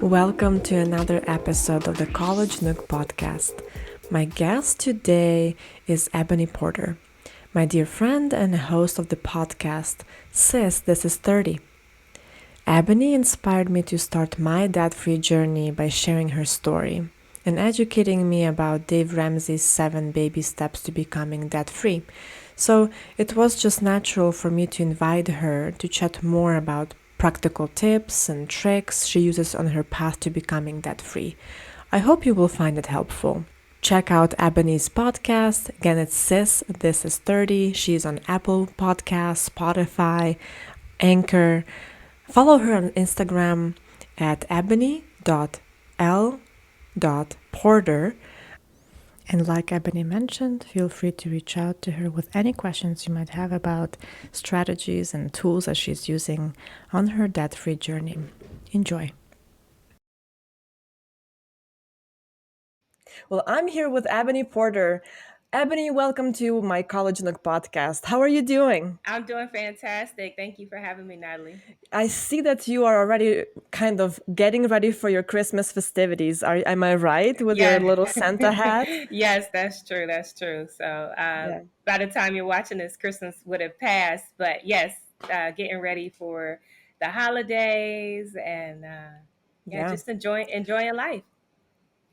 Welcome to another episode of the College Nook podcast. My guest today is Ebony Porter, my dear friend and host of the podcast, Sis, This is 30. Ebony inspired me to start my debt-free journey by sharing her story and educating me about Dave Ramsey's 7 baby steps to becoming debt-free. So it was just natural for me to invite her to chat more about practical tips and tricks she uses on her path to becoming debt-free. I hope you will find it helpful. Check out Ebony's podcast. Again, it's Sis, This is 30. She's on Apple Podcasts, Spotify, Anchor. Follow her on Instagram at ebony.l.porter. And like Ebony mentioned, feel free to reach out to her with any questions you might have about strategies and tools that she's using on her debt-free journey. Enjoy. Well, I'm here with Ebony Porter. Ebony, welcome to my College Nook podcast. How are you doing? I'm doing fantastic. Thank you for having me, Natalie. I see that you are already kind of getting ready for your Christmas festivities. Am I right with your Yeah. little Santa hat? Yes, that's true. That's true. So Yeah. by the time you're watching this, Christmas would have passed. But yes, getting ready for the holidays and yeah, Yeah. just enjoying life.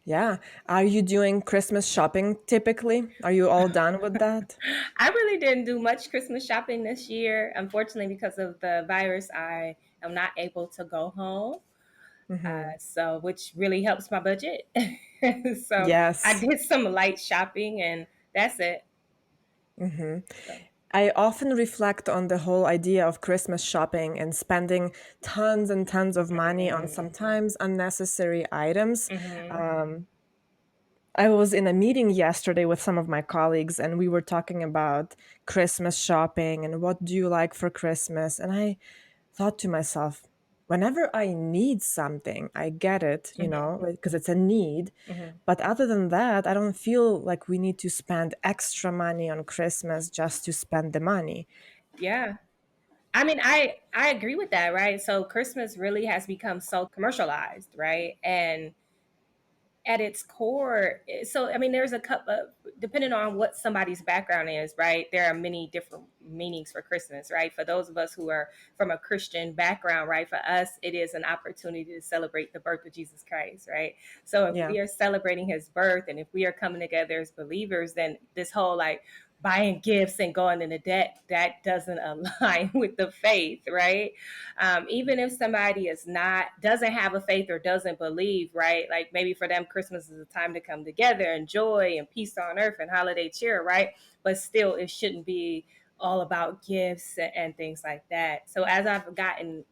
Yeah. Are you doing Christmas shopping typically? Are you all done with that? I really didn't do much Christmas shopping this year. Unfortunately, because of the virus, I am not able to go home. Mm-hmm. So which really helps my budget. So I Yes. did some light shopping and that's it. Mm-hmm. So, I often reflect on the whole idea of Christmas shopping and spending tons and tons of money on sometimes unnecessary items. mm-hmm. Um, I was in a meeting yesterday with some of my colleagues, and we were talking about Christmas shopping and what do you like for Christmas. And I thought to myself, whenever I need something, I get it, Mm-hmm. because it's a need. Mm-hmm. But other than that, I don't feel like we need to spend extra money on Christmas just to spend the money. Yeah. I mean, I agree with that, right? So Christmas really has become so commercialized, right? And at its core, so I mean, there's a couple of, depending on what somebody's background is, right? There are many different meanings for Christmas, right? For those of us who are from a Christian background, right? For us, it is an opportunity to celebrate the birth of Jesus Christ, right? So if Yeah. we are celebrating his birth and if we are coming together as believers, then this whole like buying gifts and going into debt, that doesn't align with the faith, right? Even if somebody is not doesn't have a faith or doesn't believe, right? Like maybe for them Christmas is a time to come together and joy and peace on earth and holiday cheer, right? But still it shouldn't be all about gifts and things like that. So as I've gotten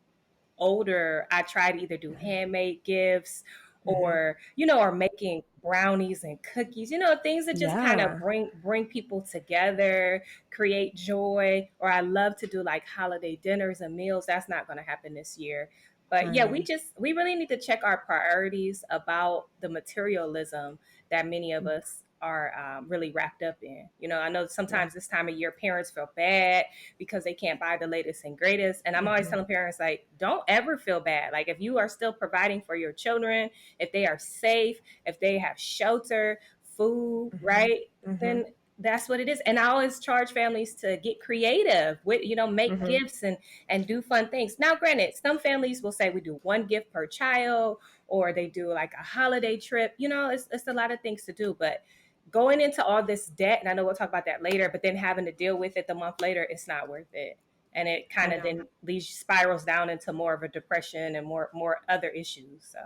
older, I try to either do handmade gifts Hmm. or making brownies and cookies, things that just kind of Yeah. bring people together, create joy. Or I love to do like holiday dinners and meals. That's not going to happen this year. But I yeah, know. we really need to check our priorities about the materialism that many of us are really wrapped up in. I know Yeah. sometimes this time of year parents feel bad because they can't buy the latest and greatest. And I'm always Hmm. telling parents, like, don't ever feel bad. Like, if you are still providing for your children, if they are safe, if they have shelter, food, Hmm. right? Hmm. Then that's what it is. And I always charge families to get creative with, make Hmm. gifts and do fun things. Now, granted, some families will say we do one gift per child or they do like a holiday trip. It's a lot of things to do, but going into all this debt, and I know we'll talk about that later, but then having to deal with it the month later, it's not worth it. And it I kind of know. then leads spirals down into more of a depression and more other issues. So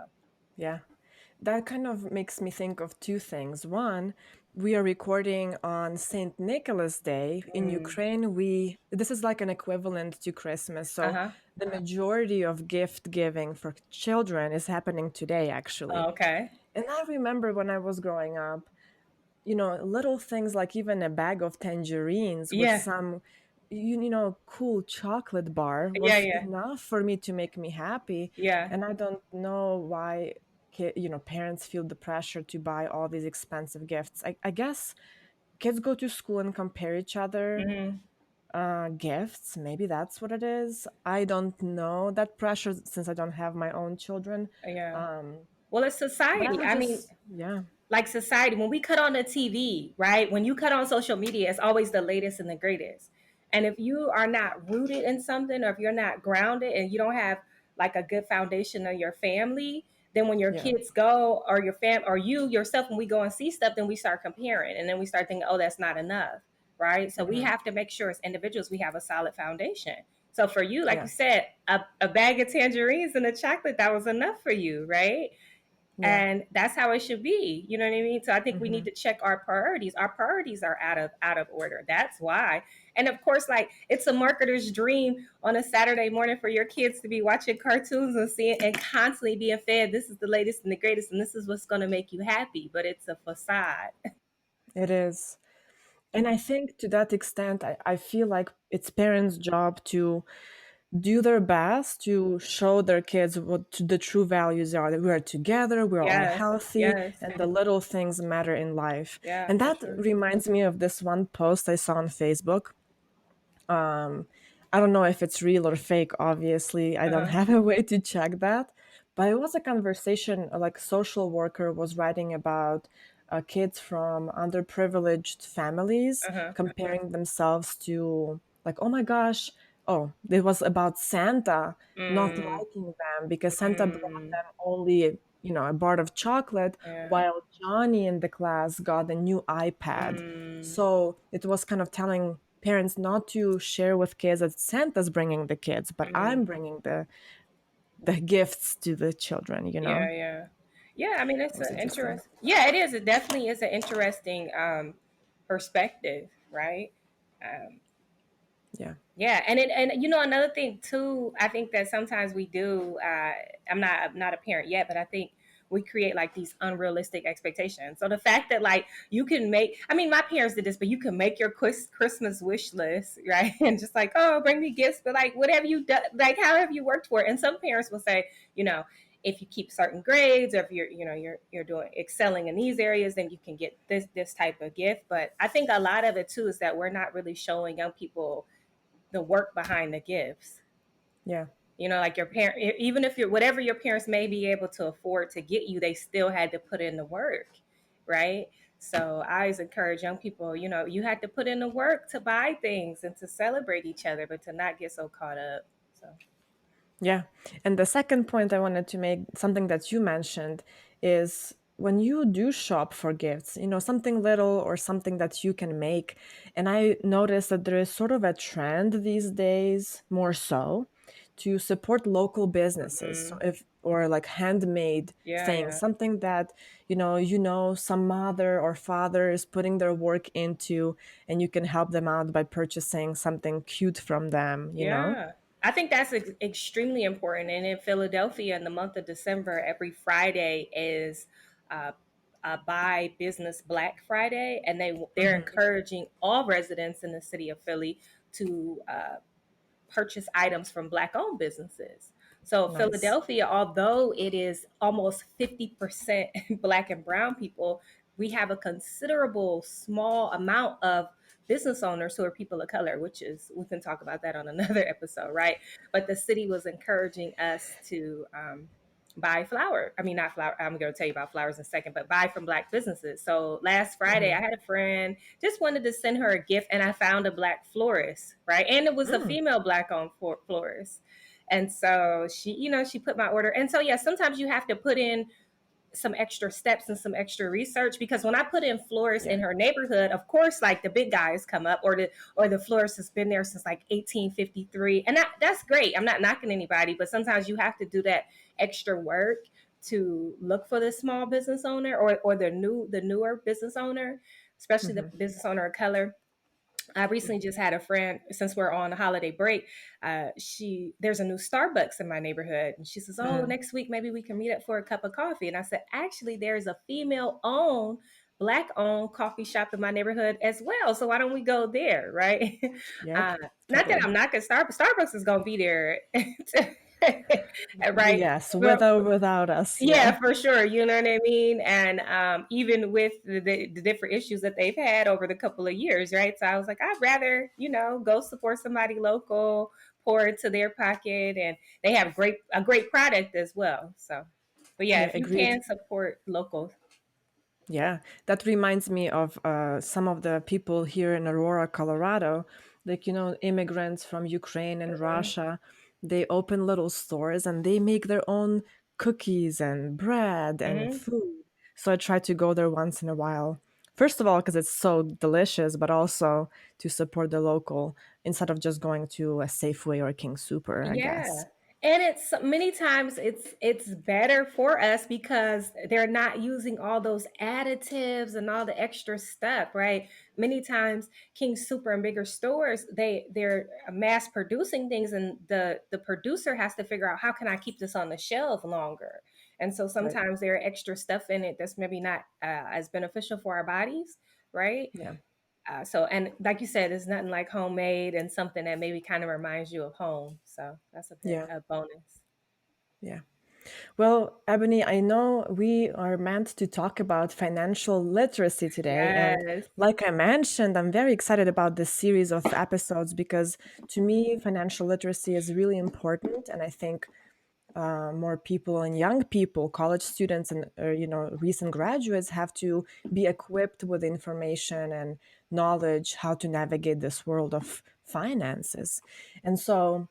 Yeah. That kind of makes me think of two things. One, we are recording on St. Nicholas Day. In Ukraine, this is like an equivalent to Christmas. So uh-huh. the majority of gift giving for children is happening today, actually. Okay. And I remember when I was growing up, little things like even a bag of tangerines with Yeah. some, cool chocolate bar Yeah, was yeah. enough for me to make me happy. Yeah. And I don't know why, parents feel the pressure to buy all these expensive gifts. I guess kids go to school and compare each other. Mm-hmm. gifts. Maybe that's what it is. I don't know that pressure since I don't have my own children. Yeah. Um, Well, it's but I society. would I mean, just, yeah, like society, when we cut on the TV, right? When you cut on social media, it's always the latest and the greatest. And if you are not rooted in something, or if you're not grounded and you don't have like a good foundation of your family, then when your yeah, kids go, or your fam or you yourself, when we go and see stuff, then we start comparing, and then we start thinking, oh, that's not enough, right? So we hmm, have to make sure as individuals we have a solid foundation. So for you, like you yeah, said, a bag of tangerines and a chocolate, that was enough for you, right? yeah, And that's how it should be, you know what I mean? So I think we hmm, need to check our priorities are out of order. That's why. And of course, like, it's a marketer's dream on a Saturday morning for your kids to be watching cartoons and seeing and constantly being fed, this is the latest and the greatest and this is what's going to make you happy, but it's a facade. it is. And I think to that extent, I feel like it's parents' job to do their best to show their kids what the true values are, that we are together, we're all Yes, healthy, yes, and the little things matter in life. yeah, And for that sure. reminds me of this one post I saw on Facebook. um, I don't know if it's real or fake, obviously. I don't Uh-huh, have a way to check that. But it was a conversation, like, social worker was writing about kids from underprivileged families uh-huh. comparing themselves to, like, oh my gosh, oh, it was about Santa not Mm, liking them because Santa brought mm, them only, a bar of chocolate, yeah. while Johnny in the class got a new iPad. Mm, So it was kind of telling parents not to share with kids that Santa's bringing the kids, but mm. I'm bringing the gifts to the children. Yeah, yeah. Yeah, I mean, It it's was an interesting. interest. Yeah, it is. It definitely is an interesting perspective, right? Um, Yeah. yeah, and another thing too, I think that sometimes we do. I'm not a parent yet, but I think we create like these unrealistic expectations. So the fact that, like, you can make, I mean, my parents did this, but you can make your Christmas wish list, right? And just like, oh, bring me gifts, but like, whatever you do, like, how have you worked for it? And some parents will say, you know, if you keep certain grades, or if you're doing excelling in these areas, then you can get this type of gift. But I think a lot of it too is that we're not really showing young people the work behind the gifts. Yeah. Like your parent, even if you're whatever your parents may be able to afford to get you, they still had to put in the work, right? So I always encourage young people, you had to put in the work to buy things and to celebrate each other, but to not get so caught up. So Yeah. And the second point I wanted to make, something that you mentioned, is when you do shop for gifts, something little or something that you can make. And I noticed that there is sort of a trend these days, more so, to support local businesses. So mm, if, or like handmade yeah, things, yeah, something that, some mother or father is putting their work into, and you can help them out by purchasing something cute from them. yeah. I think that's extremely important. And in Philadelphia, in the month of December, every Friday is uh, Buy Business Black Friday, and they're Hmm. encouraging all residents in the city of Philly to purchase items from Black-owned businesses. So Nice. Philadelphia, although it is almost 50% Black and Brown people, we have a considerable small amount of business owners who are people of color, which is, we can talk about that on another episode, right? But the city was encouraging us to buy flower. I mean, not flower. I'm going to tell you about flowers in a second, but buy from Black businesses. So last Friday, Hmm. I had a friend just wanted to send her a gift, and I found a Black florist, right? And it was a Mm, female Black-owned florist. And so she put my order. And so, yeah, sometimes you have to put in some extra steps and some extra research, because when I put in florists yeah. in her neighborhood, of course, like, the big guys come up, or the florist has been there since like 1853, and that's great. I'm not knocking anybody, but sometimes you have to do that extra work to look for the small business owner, or the newer business owner, especially the Hmm. business owner of color. I recently just had a friend, since we're on a holiday break, there's a new Starbucks in my neighborhood, and she says, "Oh, Mm. next week maybe we can meet up for a cup of coffee." And I said, "Actually, there's a female-owned, Black-owned coffee shop in my neighborhood as well. So why don't we go there, right?" Yep. Uh, Not that Totally. I'm knocking Starbucks. Starbucks is gonna be there. right? Yes, with Well, or without us. yeah, Yeah. for sure. You know what I mean? And even with the different issues that they've had over the couple of years, right? So I was like, I'd rather, go support somebody local, pour into their pocket, and they have a great product as well. So, but yeah, Yeah, if you agreed. can support local. Yeah, that reminds me of some of the people here in Aurora, Colorado, like, immigrants from Ukraine and Mhm. Russia. They open little stores and they make their own cookies and bread and Mhm. food. So I try to go there once in a while. First of all, because it's so delicious, but also to support the local instead of just going to a Safeway or a King Super, I Yeah. guess. And it's many times it's better for us because they're not using all those additives and all the extra stuff, right? Many times King Super and bigger stores, they're mass producing things, and the producer has to figure out, how can I keep this on the shelf longer? And so Right. sometimes there are extra stuff in it that's maybe not as beneficial for our bodies, right? Yeah. And like you said, it's nothing like homemade and something that maybe kind of reminds you of home. So that's Yeah. a bonus. Yeah. Well, Ebony, I know we are meant to talk about financial literacy today. And Yes. like I mentioned, I'm very excited about this series of episodes because to me, financial literacy is really important. And I think more people and young people, college students and recent graduates have to be equipped with information and knowledge how to navigate this world of finances. And so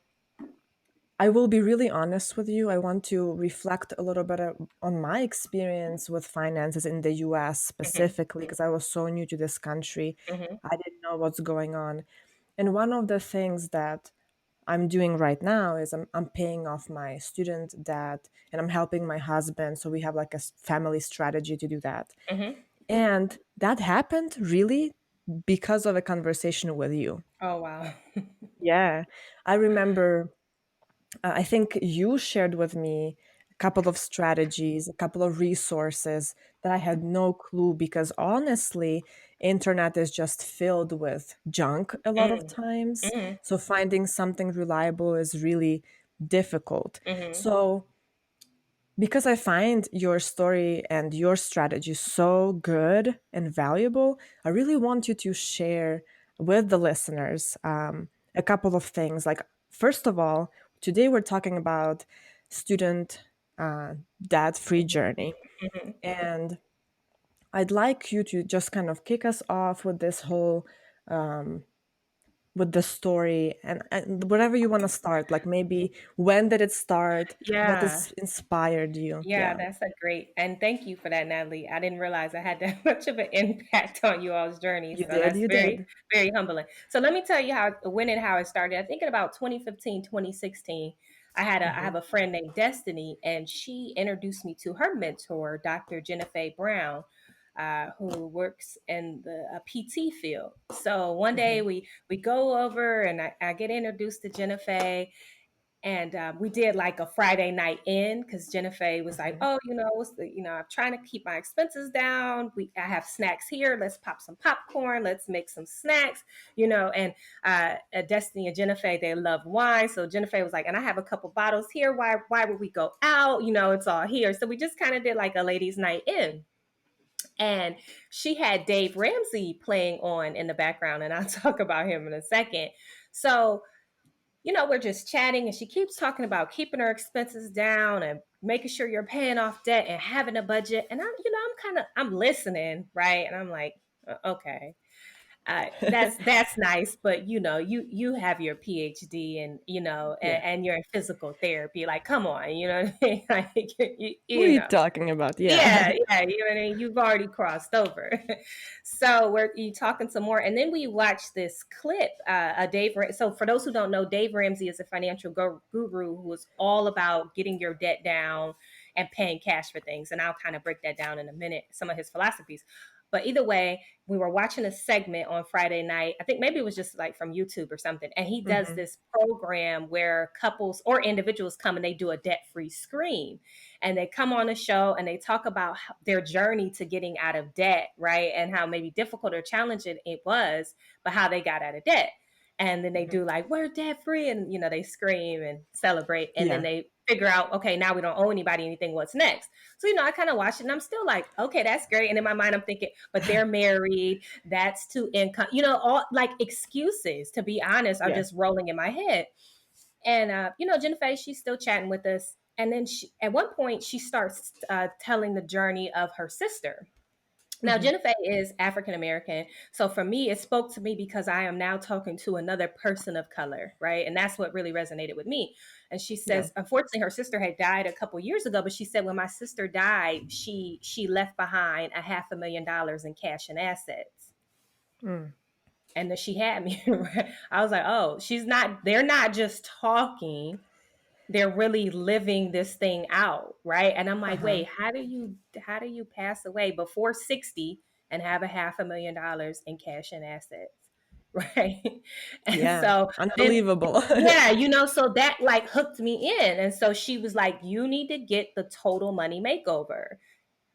I will be really honest with you. I want to reflect a little bit on my experience with finances in the US Hmm. specifically, because I was so new to this country. Hmm. I didn't know what's going on. And one of the things that I'm doing right now is I'm paying off my student debt and I'm helping my husband. So we have like a family strategy to do that. Hmm. And that happened really because of a conversation with you. Oh, wow. Yeah. I remember I think you shared with me a couple of strategies, a couple of resources that I had no clue because honestly, internet is just filled with junk a lot of Mm. times. Hmm. So finding something reliable is really difficult. Hmm. So because I find your story and your strategy so good and valuable, I really want you to share with the listeners a couple of things. Like, first of all, today we're talking about student debt free journey. Hmm. And I'd like you to just kind of kick us off with this whole with the story and whatever you want to start, like maybe when did it start, what Yeah. is inspired you. Yeah, Yeah. that's a great, and thank you for that, Natalie. I didn't realize I had that much of an impact on you all's journey. You So did, that's you very, did. very humbling. So let me tell you when and how it started. I think in about 2015, 2016, I Mhm, have a friend named Destiny, and she introduced me to her mentor, Dr. Jennifer Brown, who works in the PT field. So one day mhm, we go over, and I get introduced to Jennifer, and we did like a Friday night in because Jennifer was like, mhm. "Oh, I'm trying to keep my expenses down. I have snacks here. Let's pop some popcorn. Let's make some snacks, And Destiny and Jennifer, they love wine, so Jennifer was like, "And I have a couple bottles here. Why would we go out? It's all here." So we just kind of did like a ladies' night in. And she had Dave Ramsey playing on in the background, and I'll talk about him in a second. So we're just chatting, and she keeps talking about keeping her expenses down and making sure you're paying off debt and having a budget. And I'm listening, right? And I'm like, okay, that's nice, but you have your PhD, and Yeah. and you're in physical therapy. Like, come on, you know what I mean? Like, What are you talking about? yeah, Yeah. yeah, you know what I mean? You've already crossed over. So we're you talking some more. And then we watched this clip, so for those who don't know, Dave Ramsey is a financial guru who is all about getting your debt down and paying cash for things. And I'll kind of break that down in a minute, some of his philosophies. But either way, we were watching a segment on Friday night. I think maybe it was just like from YouTube or something. And he does Mhm, this program where couples or individuals come and they do a debt-free screen, and they come on the show and they talk about their journey to getting out of debt, right? And how maybe difficult or challenging it was, but how they got out of debt. And then they Mhm. do like, we're debt free. And, they scream and celebrate. And then Yeah. they figure out, okay, now we don't owe anybody anything. What's next? So, I kind of watched it and I'm still like, okay, that's great. And in my mind, I'm thinking, but they're married. That's too income, all like excuses, to be honest, are Yeah. just rolling in my head. And, Jennifer, she's still chatting with us. And then at one point, she starts telling the journey of her sister. Now, Hmm. Jennifer is African American. So for me, it spoke to me because I am now talking to another person of color, right? And that's what really resonated with me. And she Yeah. says, unfortunately, her sister had died a couple years ago, but she said when my sister died, she left behind $500,000 in cash and assets. Mm. And then she had me. I was like, oh, they're not just talking, they're really living this thing out, right? And I'm like, Uh-huh. wait, how do you pass away before 60 and have $500,000 in cash and assets? Right. And Yeah. so then, Unbelievable. yeah, so that like hooked me in. And so she was like, you need to get the Total Money Makeover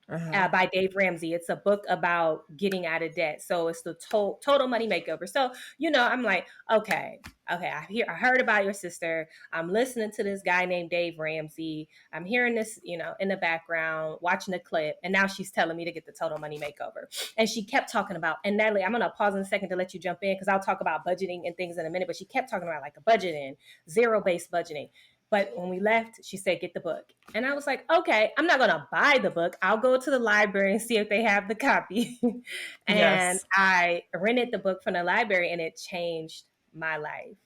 Uh-huh. by Dave Ramsey. It's a book about getting out of debt. So it's the Total Money Makeover. So, I'm like, okay, I heard about your sister. I'm listening to this guy named Dave Ramsey. I'm hearing this, in the background, watching the clip. And now she's telling me to get the Total Money Makeover. And she kept talking about, and Natalie, I'm going to pause in a second to let you jump in because I'll talk about budgeting and things in a minute. But she kept talking about like a budgeting, zero-based budgeting. But when we left, she said, get the book. And I was like, okay, I'm not going to buy the book. I'll go to the library and see if they have the copy. And Yes. I rented the book from the library and it changed my life.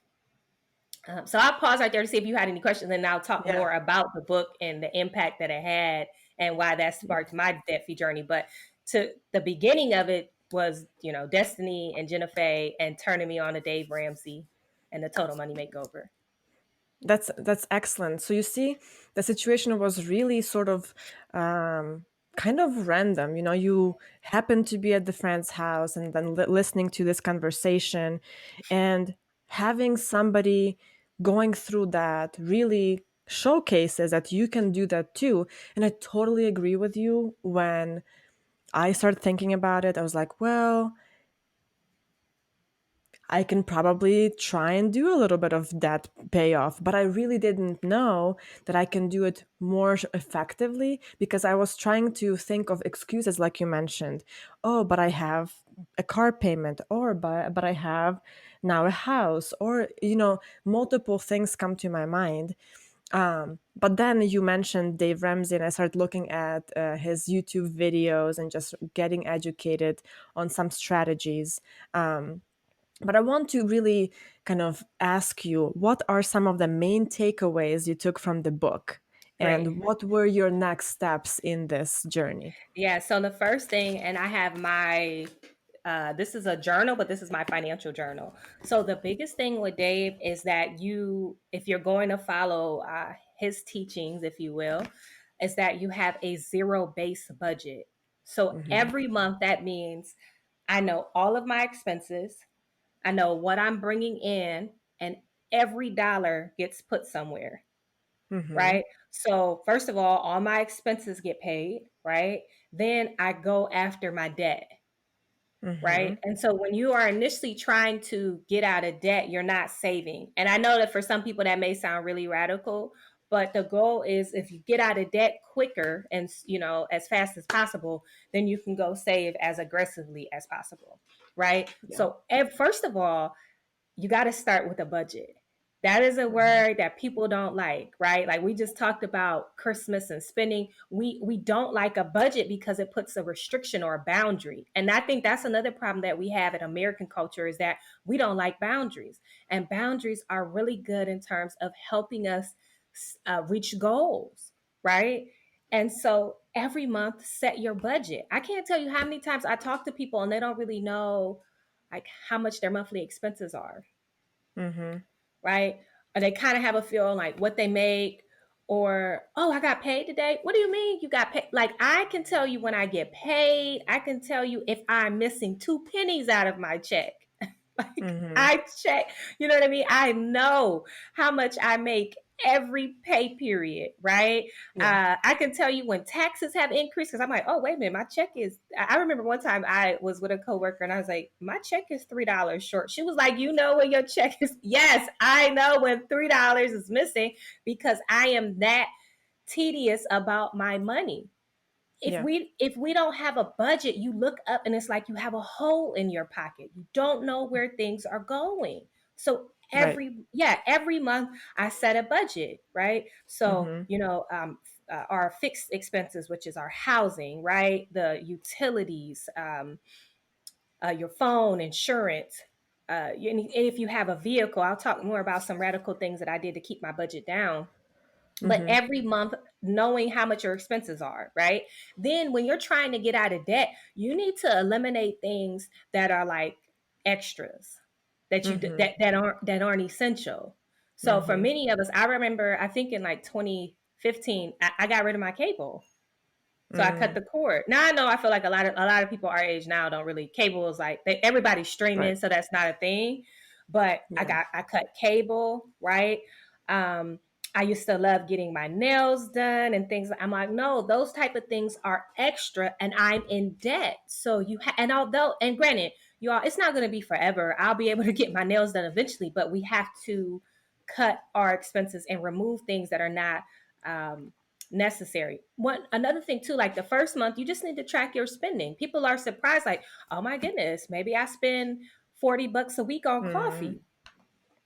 So I'll pause right there to see if you had any questions and I'll talk Yeah. more about the book and the impact that it had and why that sparked my debt free journey. But to the beginning of it was, Destiny and Jennifer and turning me on to Dave Ramsey and the Total Money Makeover. That's excellent. So you see, the situation was really sort of kind of random. You happen to be at the friend's house and then listening to this conversation, and having somebody going through that really showcases that you can do that too. And I totally agree with you. When I started thinking about it, I was like, well, I can probably try and do a little bit of that payoff, but I really didn't know that I can do it more effectively because I was trying to think of excuses like you mentioned. Oh, but I have a car payment, or but I have now a house, or multiple things come to my mind. But then you mentioned Dave Ramsey, and I started looking at his YouTube videos and just getting educated on some strategies. But I want to really kind of ask you, what are some of the main takeaways you took from the book? Great. And what were your next steps in this journey? Yeah. So the first thing, and I have this is a journal, but this is my financial journal. So the biggest thing with Dave is that if you're going to follow his teachings, if you will, is that you have a zero-based budget. So Hmm. every month, that means I know all of my expenses. I know what I'm bringing in, and every dollar gets put somewhere, Hmm. right? So, first of all my expenses get paid, right? Then I go after my debt, right? Hmm. And so, when you are initially trying to get out of debt, you're not saving. And I know that for some people that may sound really radical, but the goal is if you get out of debt quicker and, as fast as possible, then you can go save as aggressively as possible, right? Yeah. So, first of all, you got to start with a budget. That is a Hmm. word that people don't like, right? Like we just talked about Christmas and spending. We don't like a budget because it puts a restriction or a boundary. And I think that's another problem that we have in American culture is that we don't like boundaries. And boundaries are really good in terms of helping us reach goals, right? And so every month, set your budget. I can't tell you how many times I talk to people and they don't really know like how much their monthly expenses are, Hmm. right? Or they kind of have a feeling like what they make, or oh, I got paid today. What do you mean you got paid? Like I can tell you when I get paid. I can tell you if I'm missing 2 pennies out of my check. Like Hmm. I check, you know what I mean? I know how much I make every pay period, right? Yeah. I can tell you when taxes have increased because I'm like, oh, wait a minute, my check is. I remember one time I was with a coworker and I was like, my check is $3 short. She was like, you know when your check is? Yes, I know when $3 is missing because I am that tedious about my money. Yeah. If we don't have a budget, you look up and it's like you have a hole in your pocket. You don't know where things are going. So Right. every month I set a budget, right? So Mm-hmm. our fixed expenses, which is our housing, right, the utilities, your phone, insurance. And if you have a vehicle, I'll talk more about some radical things that I did to keep my budget down, but Mm-hmm. every month knowing how much your expenses are, right? Then when you're trying to get out of debt, you need to eliminate things that are like extras Mm-hmm. that aren't essential. So for Mm-hmm. many of us, I remember I think in like 2015 I got rid of my cable. So I cut Mm. the cord. Now I know I feel like a lot of people our age now don't really, cable is like everybody's Right. streaming, so that's not a thing. But Yeah. I cut cable, right? Um, I used to love getting my nails done and things. I'm like, no, those type of things are extra, and I'm in debt. So and although, and granted, you all, it's not going to be forever. I'll be able to get my nails done eventually, but we have to cut our expenses and remove things that are not um, necessary. One another thing too, like the first month, you just need to track your spending. People are surprised, like, oh my goodness, maybe I spend $40 a week on Mm. coffee.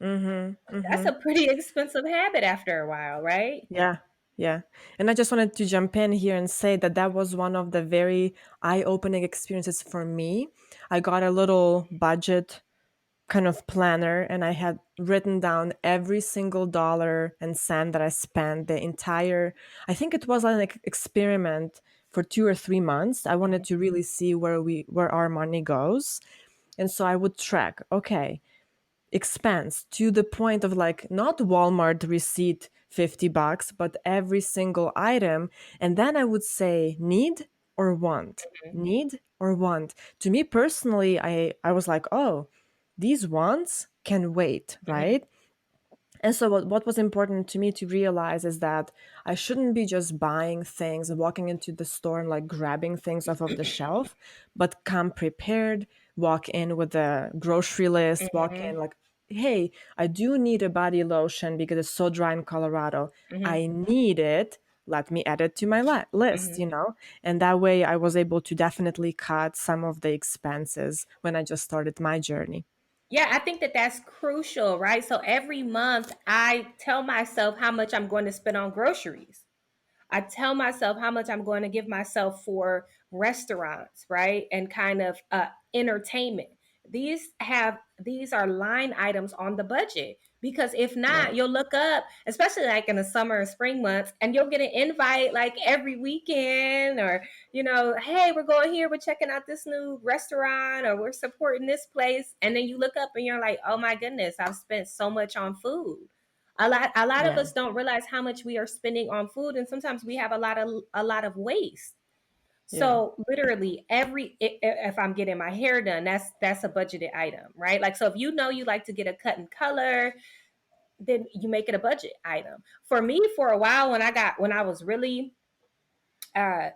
Mm-hmm. That's Mm-hmm. a pretty expensive habit after a while, right? Yeah. Yeah. And I just wanted to jump in here and say that that was one of the very eye-opening experiences for me. I got a little budget kind of planner and I had written down every single dollar and cent that I spent the entire, I think it was an experiment for 2 or 3 months. I wanted to really see where our money goes. And so I would track, okay, expense to the point of like not Walmart receipt $50, but every single item. And then I would say need or want, need or want. To me personally, I was like, oh, these wants can wait, Mm-hmm. right? And so, what was important to me to realize is that I shouldn't be just buying things and walking into the store and like grabbing things off of the shelf, but come prepared, walk in with a grocery list, walk in Mm-hmm. like, hey, I do need a body lotion because it's so dry in Colorado. Mm-hmm. I need it. Let me add it to my list, Mm-hmm. you know? And that way I was able to definitely cut some of the expenses when I just started my journey. Yeah, I think that that's crucial, right? So every month I tell myself how much I'm going to spend on groceries. I tell myself how much I'm going to give myself for restaurants, right? And kind of entertainment. These are line items on the budget, because if Right. not, you'll look up, especially like in the summer and spring months, and you'll get an invite like every weekend, or hey, we're going here, we're checking out this new restaurant, or we're supporting this place, and then you look up and you're like, oh my goodness, I've spent so much on food. A lot of Yeah. us don't realize how much we are spending on food, and sometimes we have a lot of waste. Yeah. So literally if I'm getting my hair done, that's a budgeted item, right? Like, so if you like to get a cut and color, then you make it a budget item. For me, for a while, when I was really uh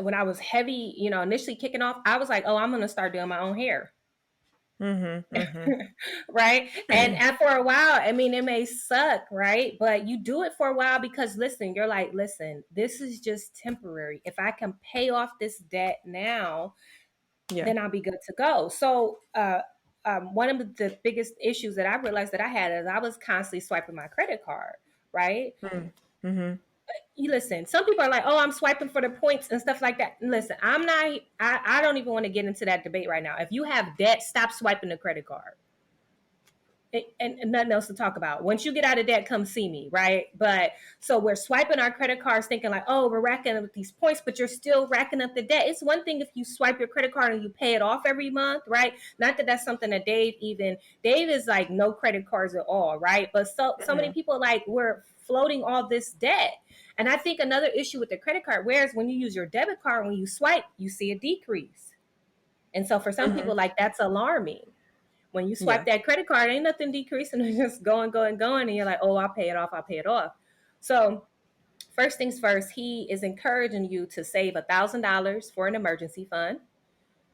when I was heavy, initially kicking off, I was like, oh, I'm gonna start doing my own hair. Mm-hmm. Mm-hmm. Right? And for a while, I mean, it may suck, right? But you do it for a while because, listen, you're like, listen, this is just temporary. If I can pay off this debt now, Yeah. then I'll be good to go. So one of the biggest issues that I realized that I had is I was constantly swiping my credit card, right? Mm-hmm. You listen, some people are like, oh, I'm swiping for the points and stuff like that. Listen, I don't even want to get into that debate right now. If you have debt, stop swiping the credit card. And nothing else to talk about. Once you get out of debt, come see me, right? But so we're swiping our credit cards thinking like, oh, we're racking up these points, but you're still racking up the debt. It's one thing if you swipe your credit card and you pay it off every month, right? Not that that's something that Dave is like no credit cards at all, right? But so many Mm-hmm. people, like, we're floating all this debt. And I think another issue with the credit card, whereas when you use your debit card, when you swipe, you see a decrease. And so for some Mm-hmm. people, like, that's alarming. When you swipe Yeah. that credit card, ain't nothing decreasing. It's just going, going, going. And you're like, oh, I'll pay it off. I'll pay it off. So first things first, he is encouraging you to save $1,000 for an emergency fund.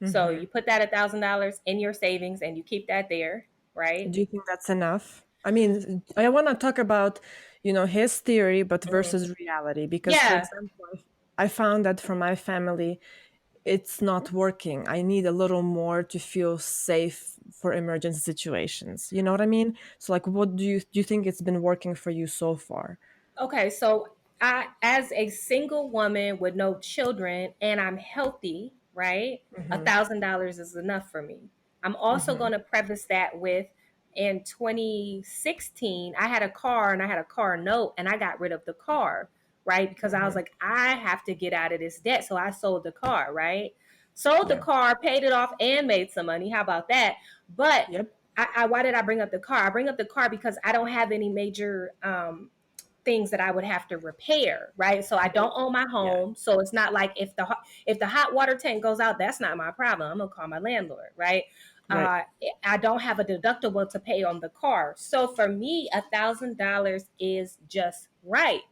So Mm-hmm. you put that $1,000 in your savings and you keep that there, right? Do you think that's enough? I mean, I want to talk about, his theory, but Mhm. versus reality. Because, for Yeah. example, I found that for my family, it's not working. I need a little more to feel safe for emergency situations. You know what I mean? So, like, what do you think it's been working for you so far? Okay, so I, as a single woman with no children, and I'm healthy, right? A Mm-hmm. thousand dollars is enough for me. I'm also Mm-hmm. going to preface that with, in 2016, I had a car and I had a car note, and I got rid of the car, right? Because I was Mm-hmm. like, I have to get out of this debt, so I sold the car, right? Sold the Yeah. car, paid it off, and made some money. How about that? But Yep. why did I bring up the car? I bring up the car because I don't have any major things that I would have to repair, right? So I don't own my Yeah. home, so it's not like if the hot water tank goes out, that's not my problem. I'm gonna call my landlord, right? Right. Uh, I don't have a deductible to pay on the car, so for me, $1,000 is just right,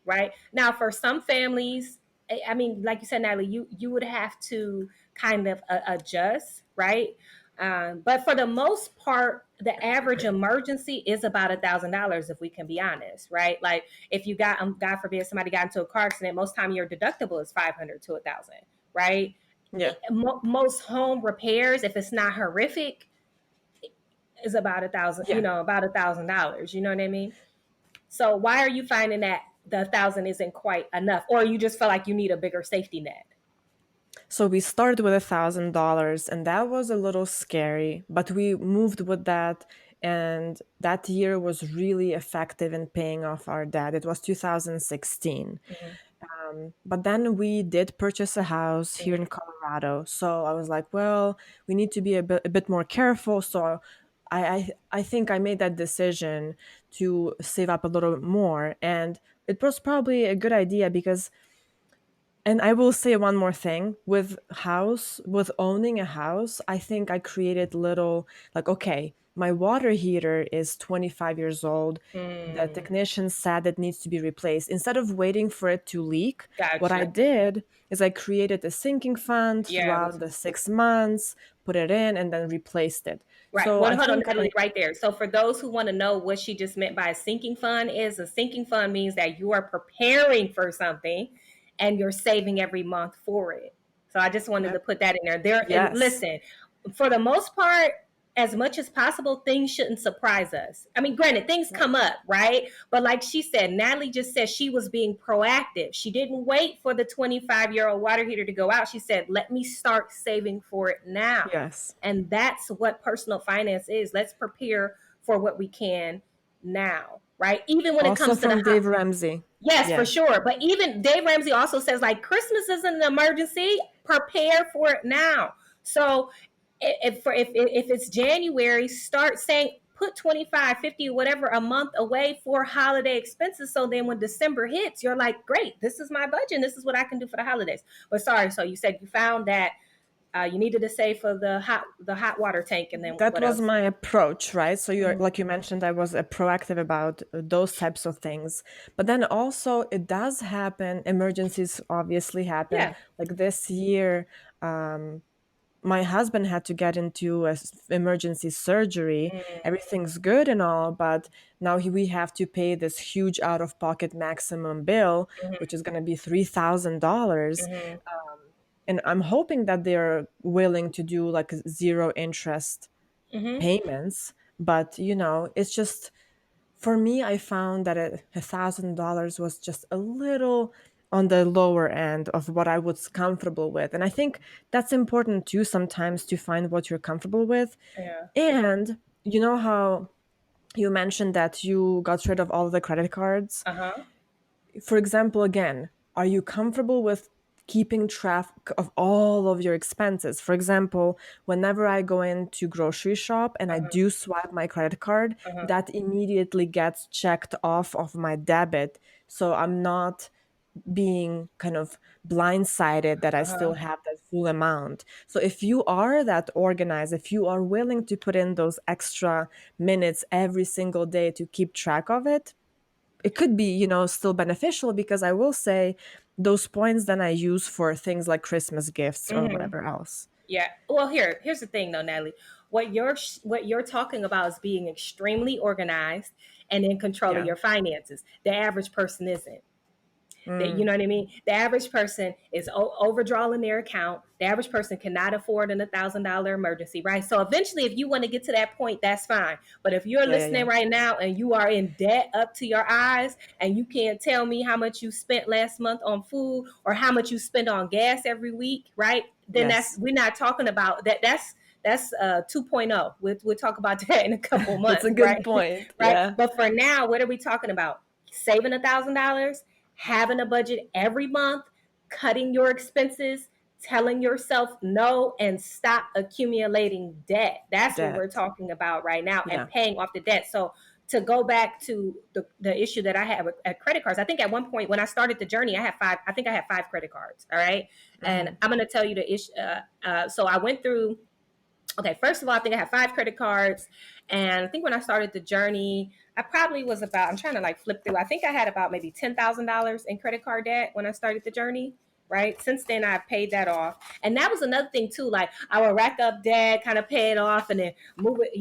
right? Now, for some families, I mean, like you said, Natalie, you would have to kind of adjust, right? But for the most part, the average emergency is about $1,000, if we can be honest, right? Like if you got, God forbid, somebody got into a car accident, most time your deductible is 500 to 1,000, right? Yeah. Most home repairs, if it's not horrific, is about a thousand, Yeah. about $1,000. You know what I mean? So why are you finding that the 1,000 isn't quite enough, or you just feel like you need a bigger safety net? So we started with $1,000, and that was a little scary, but we moved with that. And that year was really effective in paying off our debt. It was 2016. Mhm, But then we did purchase a house here in mhm. Colorado. So I was like, well, we need to be a bit more careful. So I think I made that decision to save up a little more. And it was probably a good idea because, and I will say one more thing with owning a house, I think I created little, like, okay, my water heater is 25 years old. The Mm, technician said it needs to be replaced. Instead of waiting for it to leak, what got I you. did is I created a sinking fund Yeah, throughout the 6 months, put it in, and then replaced it. right. So Well, I hold on, think Natalie, right there. So for those who want to know what she just meant by a sinking fund, is a sinking fund means that you are preparing for something and you're saving every month for it. So I just wanted to Yep. put that in there. There, and Yes. listen, for the most part, as much as possible, things shouldn't surprise us. I mean, granted, things Right. come up, right? But like she said, Natalie just said she was being proactive. She didn't wait for the 25-year-old water heater to go out. She said, let me start saving for it now. Yes. And that's what personal finance is. Let's prepare for what we can now, right? Even when it Also comes to the from hot. Dave Ramsey. Yes, for Yeah. sure. But even Dave Ramsey also says, like, Christmas isn't an emergency. Prepare for it now. So if it's January, start saying put 25, 50, whatever a month away for holiday expenses. So then when December hits, you're like, great, this is my budget. And this is what I can do for the holidays. But sorry, so you said you found that you needed to save for the hot water tank, and then That what was else? my approach, right? So you're, Mhm. like you mentioned, I was proactive about those types of things. But then also it does happen, emergencies obviously happen. Yeah. Like this year, my husband had to get into emergency surgery. Mm-hmm. Everything's good and all, but now we have to pay this huge out of pocket maximum bill, which is going to be $3,000. Mm-hmm. And I'm hoping that they're willing to do like zero interest Mm-hmm. payments. But it's just, for me, I found that $1,000 was just a little on the lower end of what I was comfortable with. And I think that's important too, sometimes, to find what you're comfortable with. Yeah. And you know how you mentioned that you got rid of all of the credit cards? Uh-huh. For example, again, are you comfortable with keeping track of all of your expenses? For example, whenever I go into grocery shop and I Uh-huh. do swipe my credit card, Uh-huh. that immediately gets checked off of my debit. So I'm not being kind of blindsided that I still Uh-huh. have that full amount. So if you are that organized, if you are willing to put in those extra minutes every single day to keep track of it, it could be, still beneficial, because I will say those points then I use for things like Christmas gifts or Hmm. whatever else. Yeah. Well, here's the thing though, Natalie. What you're talking about is being extremely organized and in control of Yeah. your finances. The average person isn't. That, you Mm, know what I mean? The average person is overdrawing their account. The average person cannot afford an $1,000 emergency, right? So eventually, if you want to get to that point, that's fine. But if you're yeah, yeah, yeah. listening right now and you are in debt up to your eyes and you can't tell me how much you spent last month on food or how much you spend on gas every week, right? Then Yes. we're not talking about that. That's 2.0. We'll talk about that in a couple That's a months, good right? point. Right. Yeah. But for now, what are we talking about? Saving $1,000, having a budget every month, cutting your expenses, telling yourself no, and stop accumulating debt. That's what we're Debt. talking about right now, and Yeah. paying off the debt. So to go back to the issue that I had with at credit cards, I think at one point when I started the journey, I think I had five credit cards. All right. And Hmm. I'm going to tell you the issue. So I went through, okay, first of all, I think I had five credit cards. And I think when I started the journey, I probably was about, I'm trying to like flip through. I think I had about maybe $10,000 in credit card debt when I started the journey. Right. Since then, I paid that off. And that was another thing, too. Like, I would rack up debt, kind of pay it off, and then move it,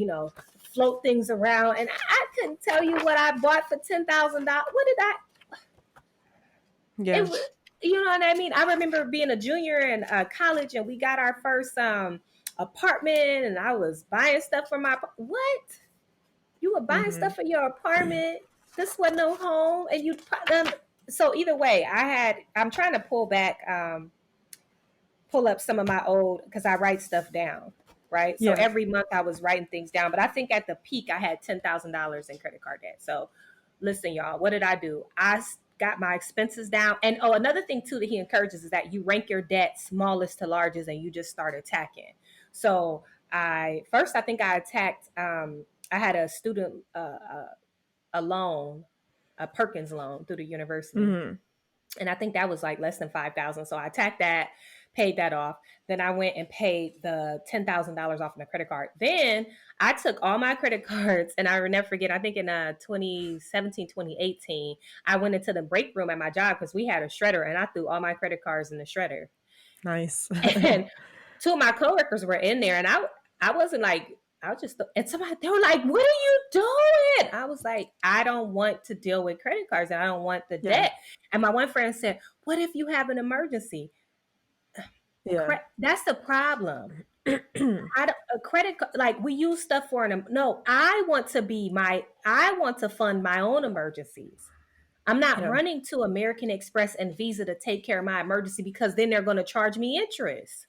float things around. And I couldn't tell you what I bought for $10,000. What did I, it Yeah. was, you know what I mean? I remember being a junior in college and we got our first apartment, and I was buying stuff for my, what? You were buying Hmm. stuff for your apartment? This wasn't no home. And so either way, I'm trying to pull up some of my old, because I write stuff down. Right. So Yeah. every month I was writing things down. But I think at the peak I had $10,000 in credit card debt. So listen, y'all, what did I do? Got my expenses down. And oh, another thing too that he encourages is that you rank your debt smallest to largest and you just start attacking. So I think I attacked, I had a student, a loan, a Perkins loan through the university, Hmm. and I think that was like less than 5,000. So I attacked that, paid that off. Then I went and paid the $10,000 off on a credit card. Then I took all my credit cards, and I will never forget. I think in 2017, 2018, I went into the break room at my job because we had a shredder, and I threw all my credit cards in the shredder. Nice. And two of my coworkers were in there, and I wasn't like, I was just, and somebody, they were like, "What are you doing?" I was like, "I don't want to deal with credit cards, and I don't want the Yeah. debt." And my one friend said, "What if you have an emergency?" Yeah. That's the problem. I don't, a like we use stuff for an, no, I want to fund my own emergencies. I'm not Yeah. running to American Express and Visa to take care of my emergency because then they're going to charge me interest.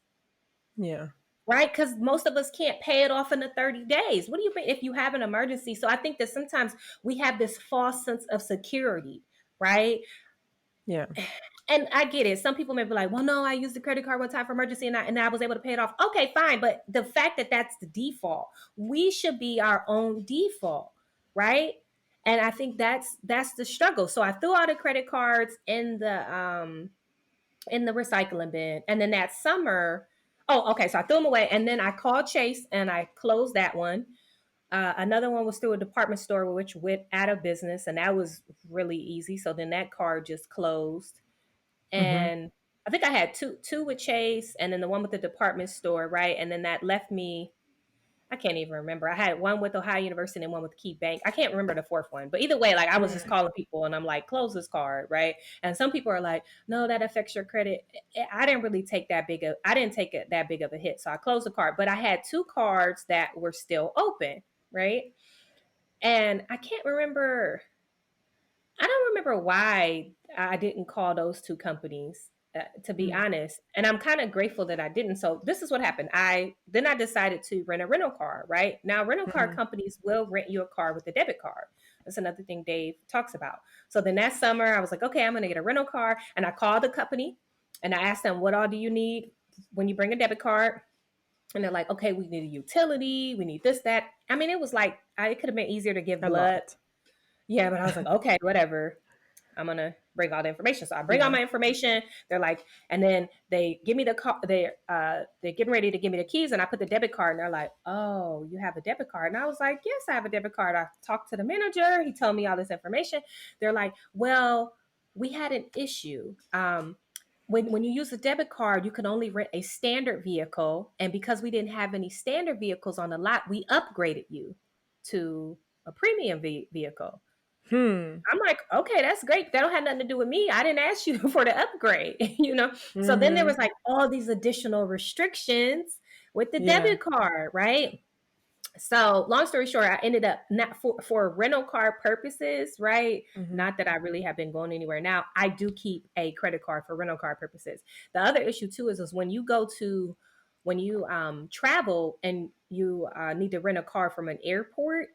Yeah. Right? Because most of us can't pay it off in the 30 days. What do you mean if you have an emergency? So I think that sometimes we have this false sense of security, right? Yeah. And I get it. Some people may be like, well, no, I used the credit card one time for emergency and I was able to pay it off. Okay, fine. But the fact that that's the default, we should be our own default, right? And I think that's the struggle. So I threw all the credit cards in the recycling bin. And then that summer, oh, okay, so I threw them away. And then I called Chase and I closed that one. Another one was through a department store, which went out of business. And that was really easy. So then that card just closed. Hmm. And I think I had two with Chase and then the one with the department store, right? And then that left me, I can't even remember. I had one with Ohio University and one with Key Bank. I can't remember the fourth one, but either way, like I was just calling people and I'm like, close this card, right? And some people are like, no, that affects your credit. I didn't really take that big of, I didn't take it that big of a hit, so I closed the card. But I had two cards that were still open, right? And I can't remember. I don't remember why I didn't call those two companies, to be Mm. honest. And I'm kind of grateful that I didn't. So this is what happened. I decided to rent a rental car. Right now, rental car Hmm. companies will rent you a car with a debit card. That's another thing Dave talks about. So then that summer, I was like, okay, I'm going to get a rental car, and I called the company, and I asked them, what all do you need when you bring a debit card? And they're like, okay, we need a utility, we need this, that. I mean, it was like it could have been easier to give A blood. lot. Yeah, but I was like, okay, whatever. I'm gonna bring all the information. So I bring all my information. They're like, and then they give me the car. They're getting ready to give me the keys, and I put the debit card, and they're like, "Oh, you have a debit card?" And I was like, "Yes, I have a debit card." I talked to the manager. He told me all this information. They're like, "Well, we had an issue. When you use a debit card, you can only rent a standard vehicle, and because we didn't have any standard vehicles on the lot, we upgraded you to a premium vehicle." I'm like, okay, that's great. That don't have nothing to do with me. I didn't ask you for the upgrade, you know? So then there was like all these additional restrictions with the Yeah. debit card, right? So long story short, I ended up not for rental car purposes, right? Not that I really have been going anywhere now. I do keep a credit card for rental car purposes. The other issue too is when you go to when you travel and you need to rent a car from an airport,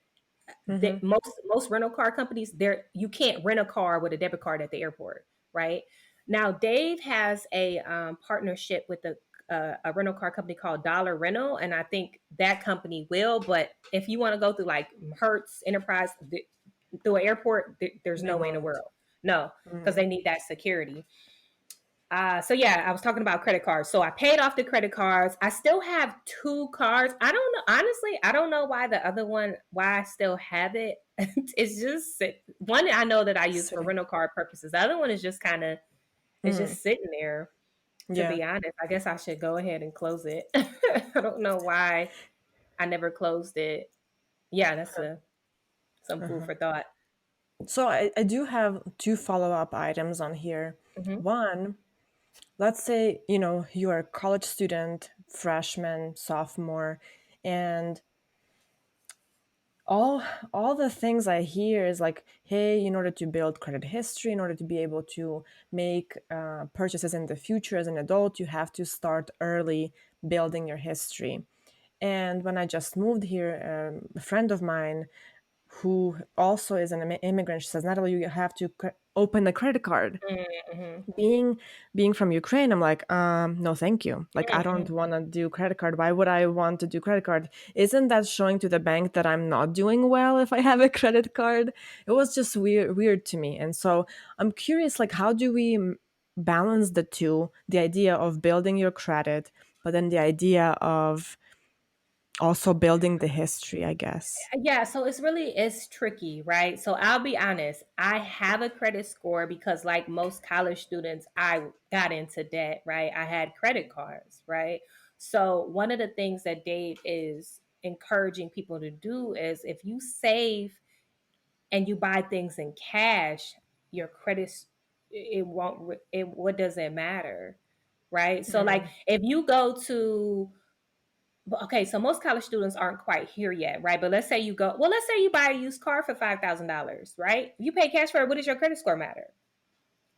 that most rental car companies, there you can't rent a car with a debit card at the airport, right? Now Dave has a partnership with a rental car company called Dollar Rental, and I think that company will. But if you want to go through like Hertz Enterprise through an airport, there's They no way in the won't. world, no, because they need that security. So yeah, I was talking about credit cards. So I paid off the credit cards. I still have two cards. I don't know. Honestly, I don't know why the other one, why I still have it. It's just one I know that I use for Sitting. rental card purposes. The other one is just kind of, it's just sitting there, to Yeah. be honest. I guess I should go ahead and close it. I don't know why I never closed it. Yeah, that's some food for thought. So I do have two follow-up items on here. Hmm. One, let's say, you are a college student, freshman, sophomore, and all the things I hear is like, hey, in order to build credit history, in order to be able to make purchases in the future as an adult, you have to start early building your history. And when I just moved here, a friend of mine who also is an immigrant, she says, Natalie, you have to open a credit card. Hmm. Being from Ukraine, I'm like, no, thank you. Like, I don't Hmm. want to do credit card. Why would I want to do credit card? Isn't that showing to the bank that I'm not doing well if I have a credit card? It was just weird to me. And so I'm curious, like, how do we balance the two, the idea of building your credit, but then the idea of also building the history, I guess. Yeah, so it's tricky, right? So I'll be honest, I have a credit score because like most college students, I got into debt, right? I had credit cards, right? So one of the things that Dave is encouraging people to do is if you save and you buy things in cash, your credit it won't it what does it matter, right? So like if you go to okay, so most college students aren't quite here yet, right? But let's say you go, well, let's say you buy a used car for $5,000, right? You pay cash for it. What does your credit score matter?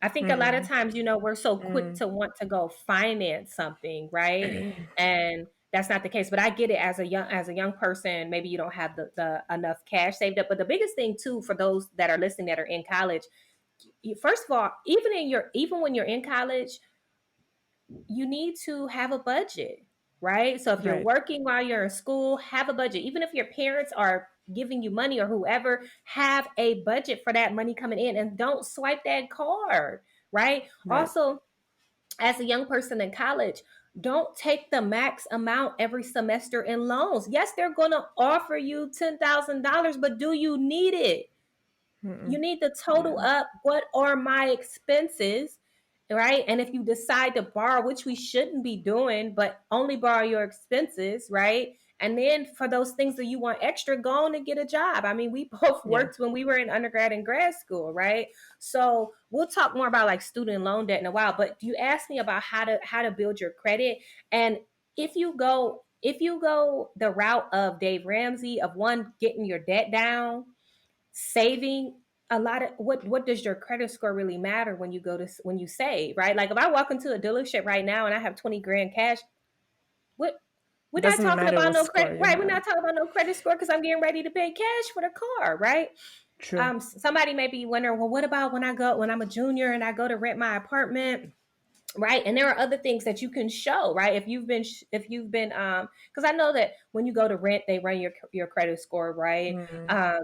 I think a lot of times, we're so quick to want to go finance something, right? And that's not the case. But I get it as a young person, maybe you don't have the enough cash saved up. But the biggest thing too, for those that are listening that are in college, first of all, even when you're in college, you need to have a budget, right? So if you're Right. working while you're in school, have a budget. Even if your parents are giving you money or whoever, have a budget for that money coming in and don't swipe that card, right? Right. Also, as a young person in college, don't take the max amount every semester in loans. Yes, they're going to offer you $10,000, but do you need it? You need to total Yeah. up what are my expenses, right? And if you decide to borrow, which we shouldn't be doing, but only borrow your expenses, right? And then for those things that you want extra, go on and get a job. I mean, we both Yeah. worked when we were in undergrad and grad school, right? So we'll talk more about like student loan debt in a while. But you asked me about how to build your credit, and if you go the route of Dave Ramsey of one getting your debt down, saving a lot of what does your credit score really matter when you save, right? Like if I walk into a dealership right now and I have 20 grand cash, what we're not Doesn't talking matter about what no score credit, you right? We're have. not talking about no credit score because I'm getting ready to pay cash for the car, right? True. Somebody may be wondering, well, what about when I'm a junior and I go to rent my apartment? Right. And there are other things that you can show, right? If you've been, because I know that when you go to rent, they run your credit score, right? Mm,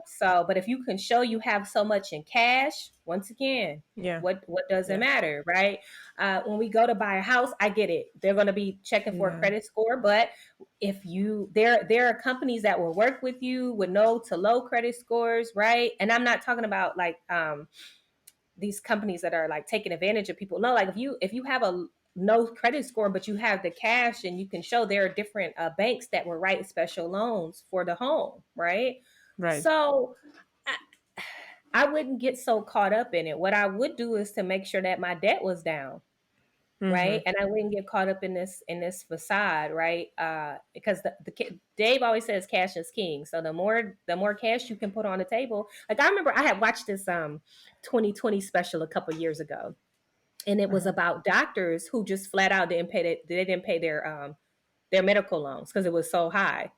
But if you can show you have so much in cash, once again, yeah, what does it yeah, matter, right? When we go to buy a house, I get it. They're going to be checking for a yeah, credit score, but if you there are companies that will work with you with no to low credit scores, right? And I'm not talking about like these companies that are like taking advantage of people. No, like if you have a no credit score, but you have the cash and you can show there are different banks that will write special loans for the home, right? right. So I wouldn't get so caught up in it. What I would do is to make sure that my debt was down, Mm-hmm. right? And I wouldn't get caught up in this facade, right? Because Dave always says cash is king. So the more cash you can put on the table. Like I remember I had watched this 2020 special a couple years ago, and it was Uh-huh. about doctors who just flat out they didn't pay their medical loans because it was so high,